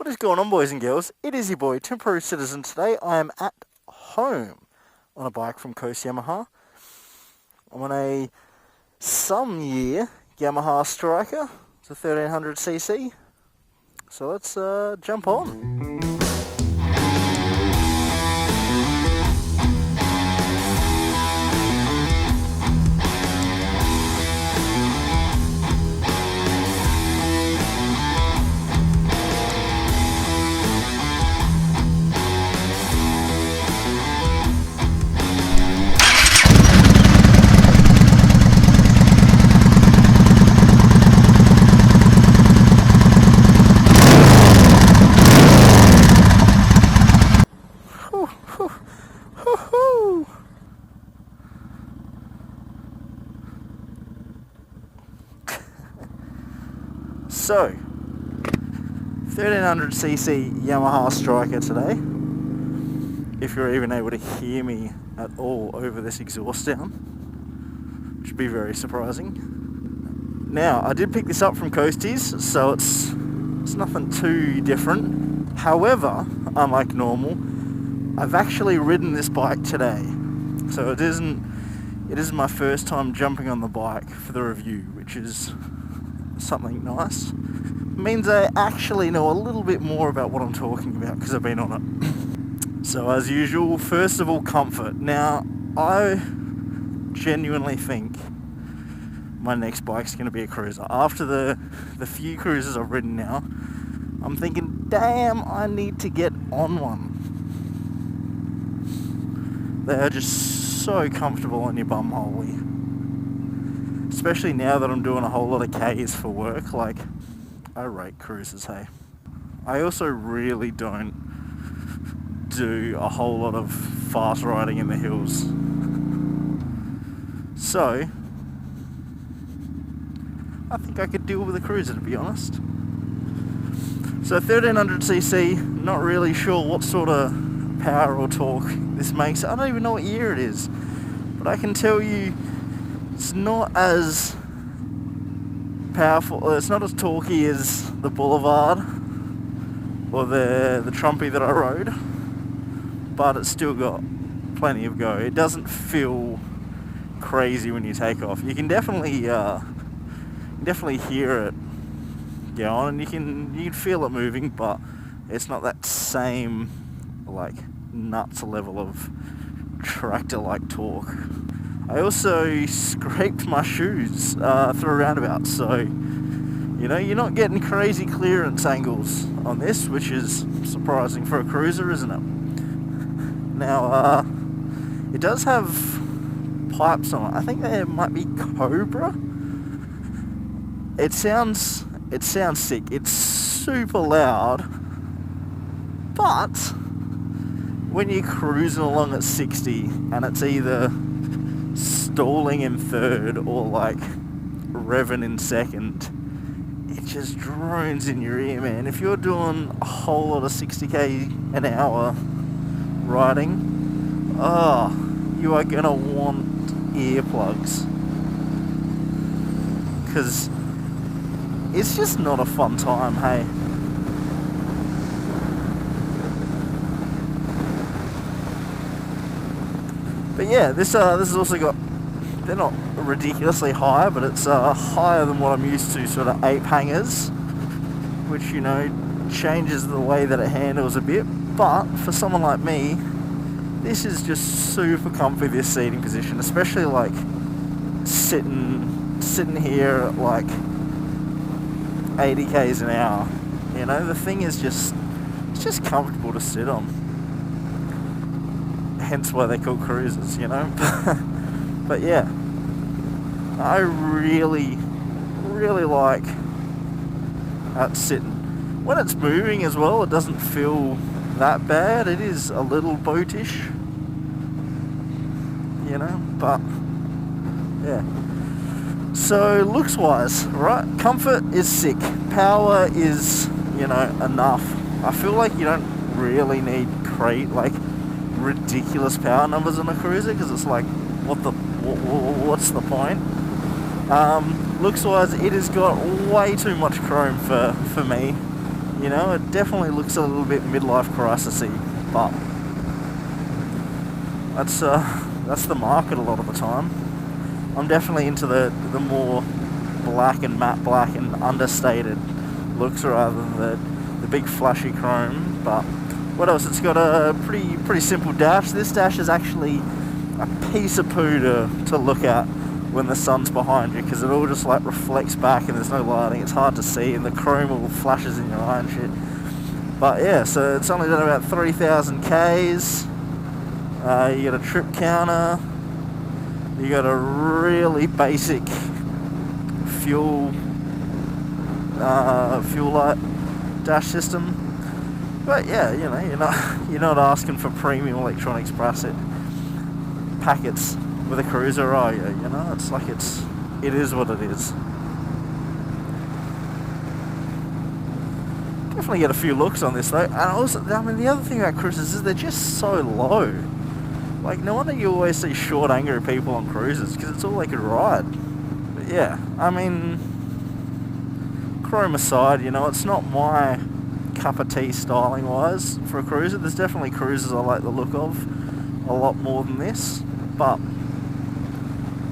What is going on, boys and girls? It is your boy, Temporary Citizen. Today I am at home on a bike from Coast Yamaha. I'm on a some year Yamaha Stryker. It's a 1300cc. So let's jump on. So, 1300cc Yamaha Stryker today. If you're even able to hear me at all over this exhaust down, which would be very surprising. Now, I did pick this up from Coasties, so it's nothing too different. However, unlike normal, I've actually ridden this bike today, so it isn't my first time jumping on the bike for the review, which is something nice. It means I actually know a little bit more about what I'm talking about because I've been on it. So as usual, first of all, comfort. Now, I genuinely think my next bike's going to be a cruiser. After the few cruisers I've ridden now, I'm thinking, damn, I need to get on one. They are just so comfortable on your bumhole. Especially now that I'm doing a whole lot of Ks for work, like, I rate cruisers, hey. I also really don't do a whole lot of fast riding in the hills. So, I think I could deal with a cruiser, to be honest. So 1300cc, not really sure what sort of power or torque this makes. I don't even know what year it is, but I can tell you it's not as powerful, it's not as torquey as the Boulevard or the Trumpy that I rode, but it's still got plenty of go. It doesn't feel crazy when you take off. You can definitely hear it go on, and you can feel it moving, but it's not that same like nuts level of tractor-like torque. I also scraped my shoes through a roundabout, so you're not getting crazy clearance angles on this, which is surprising for a cruiser, isn't it? Now, it does have pipes on it. I think they might be Cobra. It sounds sick. It's super loud, but when you're cruising along at 60 and it's either stalling in third or like revving in second, it just drones in your ear, man. If you're doing a whole lot of 60k an hour riding, you are gonna want earplugs, because it's just not a fun time, hey. But yeah, this has also got, they're not ridiculously high, but it's higher than what I'm used to, sort of ape hangers, which, changes the way that it handles a bit. But for someone like me, this is just super comfy, this seating position, especially like sitting here at like 80 k's an hour. The thing is it's just comfortable to sit on. Hence why they're called cruisers, But yeah, I really, really like how it's sitting. When it's moving as well, it doesn't feel that bad. It is a little boatish, but yeah. So looks wise, right? Comfort is sick. Power is, enough. I feel like you don't really need ridiculous power numbers on a cruiser, because it's like, what's the point? Looks wise, it has got way too much chrome for me. You know, it definitely looks a little bit midlife crisis-y, but that's the market a lot of the time. I'm definitely into the more black and matte black and understated looks rather than the big flashy chrome. But what else? It's got a pretty simple dash. This dash is actually a piece of poo to look at when the sun's behind you, because it all just like reflects back and there's no lighting. It's hard to see and the chrome all flashes in your eye and shit. But yeah, so it's only done about 3,000 Ks. You got a trip counter. You got a really basic fuel light dash system. But yeah, you know, you're not asking for premium electronics packets with a cruiser, are you? You know, it's like it is what it is. Definitely get a few looks on this though, and also, I mean, the other thing about cruisers is they're just so low. Like, no wonder you always see short, angry people on cruisers, because it's all they could ride. But yeah, I mean, chrome aside, you know, it's not my cup of tea styling-wise for a cruiser. There's definitely cruisers I like the look of a lot more than this, but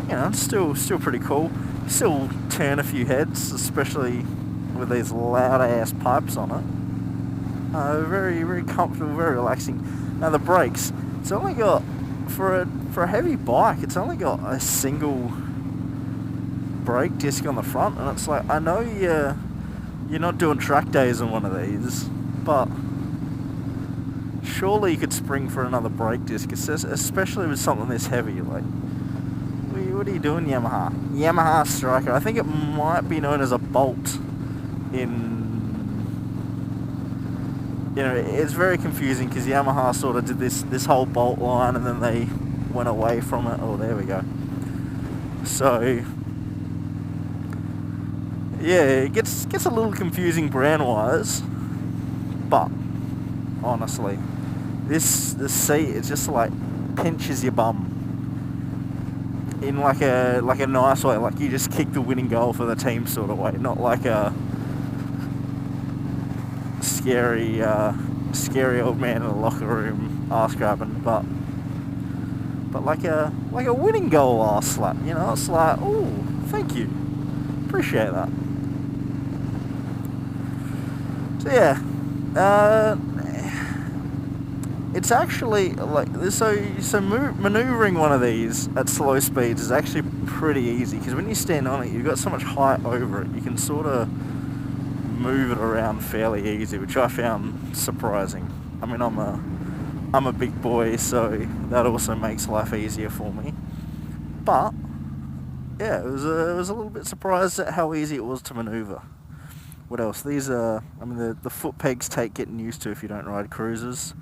you know, it's still pretty cool. Still turn a few heads, especially with these loud-ass pipes on it. Very, very comfortable, very relaxing. Now the brakes, it's only got, for a heavy bike, it's only got a single brake disc on the front, and it's like, I know you're not doing track days on one of these, but surely you could spring for another brake disc, especially with something this heavy. Like, what are you doing, Yamaha? Yamaha Stryker. I think it might be known as a Bolt you know, it's very confusing because Yamaha sort of did this whole Bolt line and then they went away from it. Oh, there we go. So yeah, it gets a little confusing brand-wise, but honestly, this seat, it just like pinches your bum in like a nice way. Like you just kick the winning goal for the team sort of way, not like a scary old man in a locker room ass grabbing, but like a winning goal ass slap. You know, it's like, oh, thank you, appreciate that. So yeah, it's actually like this. So maneuvering one of these at slow speeds is actually pretty easy, because when you stand on it, you've got so much height over it, you can sort of move it around fairly easy, which I found surprising. I mean, I'm a big boy, so that also makes life easier for me. But yeah, it was a little bit surprised at how easy it was to maneuver. What else? These are, I mean, the foot pegs take getting used to if you don't ride cruisers,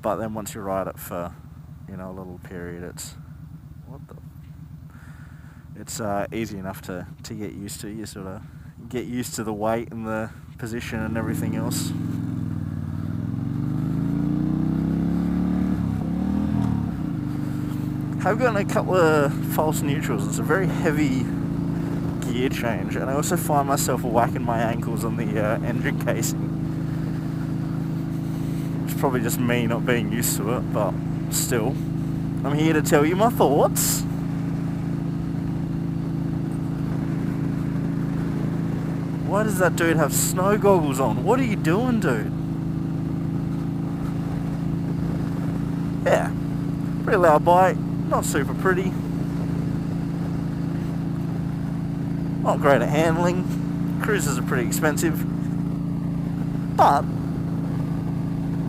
but then once you ride it for, you know, a little period, it's easy enough to get used to. You sort of get used to the weight and the position and everything else. I've gotten a couple of false neutrals. It's a very heavy gear change, and I also find myself whacking my ankles on the engine casing. It's probably just me not being used to it, but still, I'm here to tell you my thoughts. Why does that dude have snow goggles on? What are you doing, dude? Yeah, pretty loud bike, not super pretty. Not great at handling. Cruisers are pretty expensive. But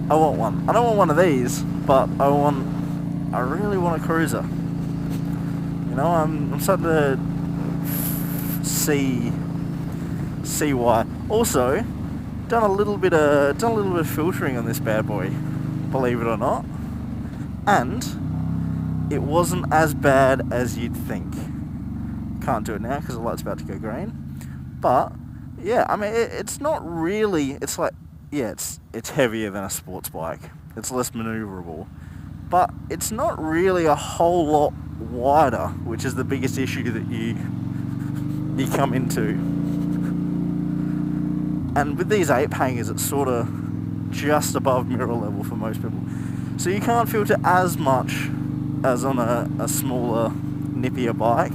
I want one. I don't want one of these, but I really want a cruiser. You know, I'm starting to see why. Also, done a little bit of filtering on this bad boy, believe it or not, and it wasn't as bad as you'd think. Can't do it now because the light's about to go green, but yeah, I mean, it's not really, it's like, yeah, it's heavier than a sports bike, it's less maneuverable, but it's not really a whole lot wider, which is the biggest issue that you come into. And with these ape hangers, it's sort of just above mirror level for most people. So you can't filter as much as on a smaller, nippier bike,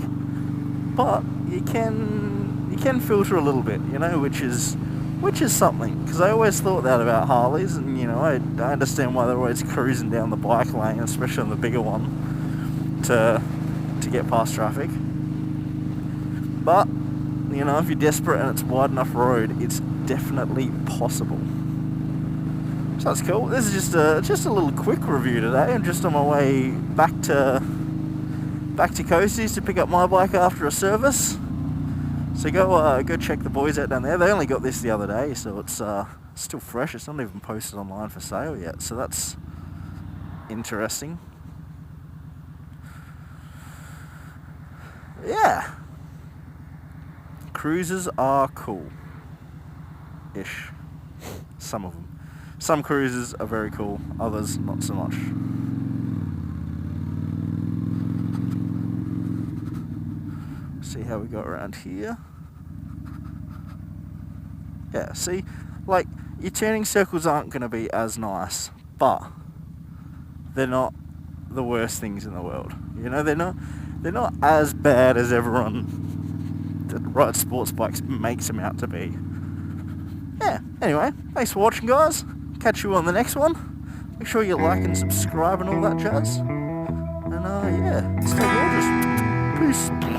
but you can filter a little bit, you know, which is something. Because I always thought that about Harleys, and you know, I understand why they're always cruising down the bike lane, especially on the bigger one, to get past traffic. But you know, if you're desperate and it's wide enough road, it's definitely possible. So that's cool. This is just a little quick review today. I'm just on my way back to Coasties to pick up my bike after a service. So go check the boys out down there. They only got this the other day, so it's still fresh. It's not even posted online for sale yet, so that's interesting. Yeah. Cruisers are cool-ish. Some of them. Some cruisers are very cool, others not so much. See how we go around here. Yeah, see, like, your turning circles aren't going to be as nice, but they're not the worst things in the world. You know, they're not as bad as everyone that rides sports bikes makes them out to be. Yeah, anyway, thanks for watching, guys. Catch you on the next one. Make sure you like and subscribe and all that jazz. And yeah, stay gorgeous. Peace.